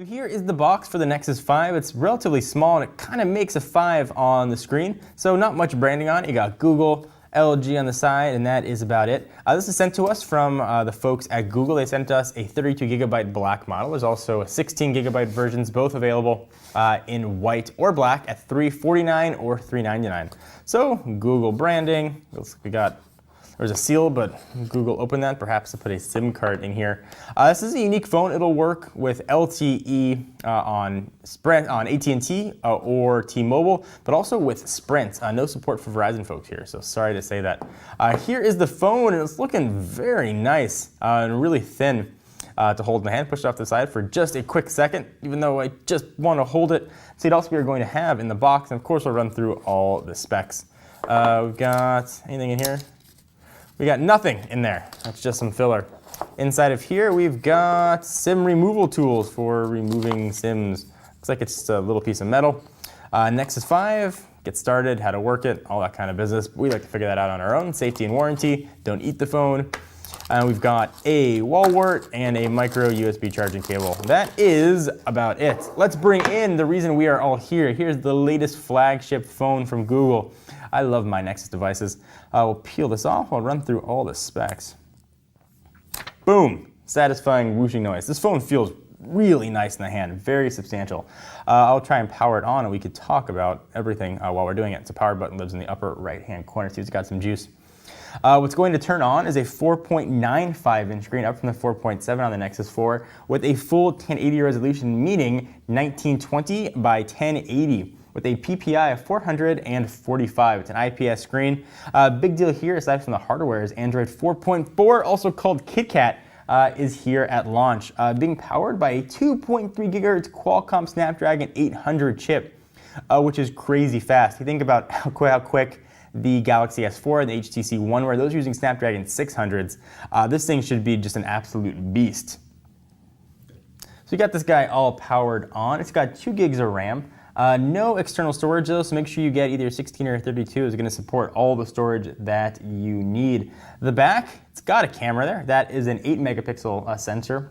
So here is the box for the Nexus 5. It's relatively small and it kind of makes a 5 on the screen. So not much branding on it. You got Google, LG on the side, and that is about it. This is sent to us from the folks at Google. They sent us a 32 gigabyte black model. There's also a 16 gigabyte versions, both available in white or black at $349 or $399. So Google branding. We got. There's a seal, but Google opened that, perhaps to put a SIM card in here. This is a unique phone. It'll work with LTE on Sprint, on AT&T or T-Mobile, but also with Sprint. No support for Verizon folks here, so sorry to say that. Here is the phone, and it's looking very nice and really thin to hold in the hand. Push it off to the side for just a quick second, even though I just want to hold it. See what else we are going to have in the box, and of course we'll run through all the specs. We've got anything in here? We got nothing in there. That's just some filler. Inside of here, we've got SIM removal tools for removing SIMs. Looks like it's just a little piece of metal. Nexus 5, get started, how to work it, all that kind of business. We like to figure that out on our own. Safety and warranty, don't eat the phone. We've got a wall wart and a micro USB charging cable. That is about it. Let's bring in the reason we are all here. Here's the latest flagship phone from Google. I love my Nexus devices. We'll peel this off. I'll run through all the specs. Boom, satisfying whooshing noise. This phone feels really nice in the hand, very substantial. I'll try and power it on and we could talk about everything while we're doing it. It's a power button, lives in the upper right-hand corner, so it's got some juice. What's going to turn on is a 4.95 inch screen, up from the 4.7 on the Nexus 4, with a full 1080 resolution, meaning 1920 by 1080. With a PPI of 445. It's an IPS screen. Big deal here, aside from the hardware, is Android 4.4, also called KitKat, is here at launch, being powered by a 2.3 gigahertz Qualcomm Snapdragon 800 chip, which is crazy fast. You think about how quick the Galaxy S4 and the HTC One were. Those are using Snapdragon 600s. This thing should be just an absolute beast. So you got this guy all powered on. It's got 2 gigs of RAM. No external storage though, so make sure you get either 16 or 32. It's going to support all the storage that you need. The back, it's got a camera there. That is an 8 megapixel sensor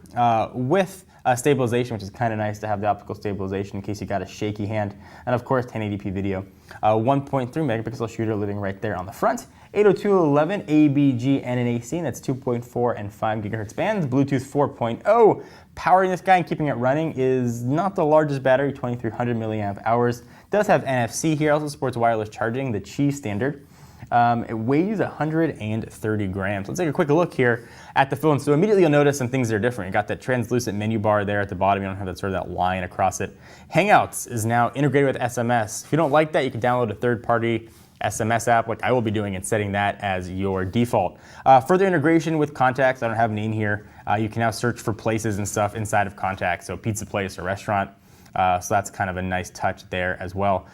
with stabilization, which is kind of nice to have the optical stabilization in case you got a shaky hand. And of course, 1080p video. 1.3 megapixel shooter living right there on the front. 802.11 ABG NNAC, and that's 2.4 and 5 gigahertz bands. Bluetooth 4.0. Powering this guy and keeping it running is not the largest battery, 2300 milliamp hours. Does have NFC here, also supports wireless charging, the Qi standard. It weighs 130 grams. Let's take a quick look here at the phone. So immediately you'll notice some things that are different. You got that translucent menu bar there at the bottom. You don't have that sort of that line across it. Hangouts is now integrated with SMS. If you don't like that, you can download a third-party SMS app, like I will be doing, and setting that as your default. Further integration with contacts. I don't have a name here. You can now search for places and stuff inside of contacts, so pizza place or restaurant. So that's kind of a nice touch there as well.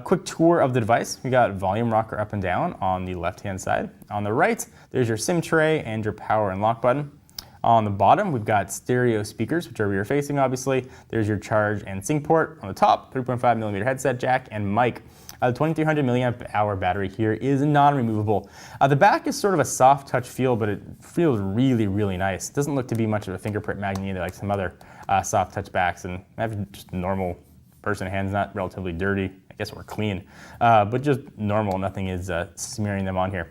Quick tour of the device. We got volume rocker up and down on the left-hand side. On the right, there's your SIM tray and your power and lock button. On the bottom, we've got stereo speakers, which are rear facing, obviously. There's your charge and sync port. On the top, 3.5 millimeter headset jack and mic. The 2300 milliamp hour battery here is non-removable. The back is sort of a soft touch feel, but it feels really, really nice. It doesn't look to be much of a fingerprint magnet either, like some other soft touch backs, and I have just normal person hands, not relatively dirty. I guess we're clean, but just normal. Nothing is smearing them on here.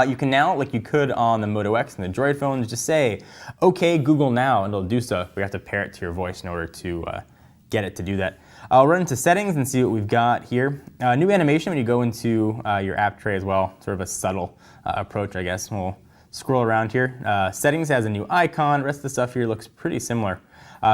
You can now, like you could on the Moto X and the Droid phones, just say, "Okay, Google now," and it'll do so. We have to pair it to your voice in order to get it to do that. I'll run into settings and see what we've got here. New animation when you go into your app tray as well. Sort of a subtle approach, I guess. We'll scroll around here. Settings has a new icon. The rest of the stuff here looks pretty similar.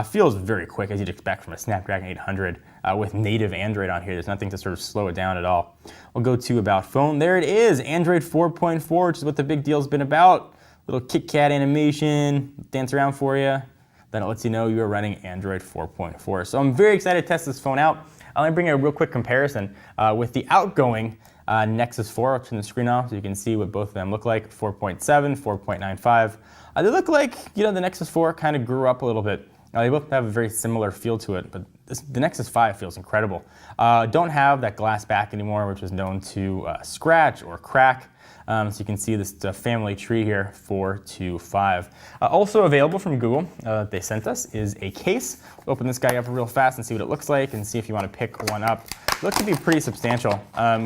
Feels very quick, as you'd expect from a Snapdragon 800 with native Android on here. There's nothing to sort of slow it down at all. We'll go to About Phone. There it is, Android 4.4, which is what the big deal's been about. Little KitKat animation, dance around for you. Then it lets you know you are running Android 4.4. So I'm very excited to test this phone out. I'll only bring a real quick comparison with the outgoing Nexus 4. I'll turn the screen off so you can see what both of them look like. 4.7, 4.95. They look like, you know, the Nexus 4 kind of grew up a little bit. They both have a very similar feel to it, but the Nexus 5 feels incredible. Don't have that glass back anymore, which was known to scratch or crack. So you can see this family tree here, 4 to 5. Also available from Google, they sent us, is a case. We'll open this guy up real fast and see what it looks like and see if you want to pick one up. It looks to be pretty substantial.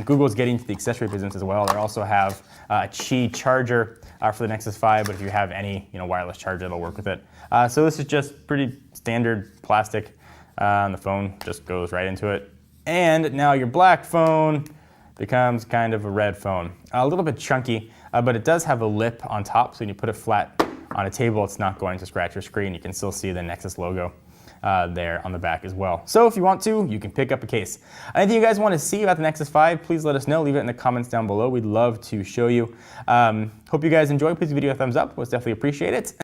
Google's getting to the accessory business as well. They also have a Qi charger for the Nexus 5, but if you have any wireless charger, it'll work with it. So this is just pretty standard plastic. The phone just goes right into it. And now your black phone becomes kind of a red phone. A little bit chunky, but it does have a lip on top, so when you put it flat on a table, it's not going to scratch your screen. You can still see the Nexus logo there on the back as well. So if you want to, you can pick up a case. Anything you guys want to see about the Nexus 5, please let us know. Leave it in the comments down below. We'd love to show you. Hope you guys enjoy. Please give the video a thumbs up. We'll definitely appreciate it.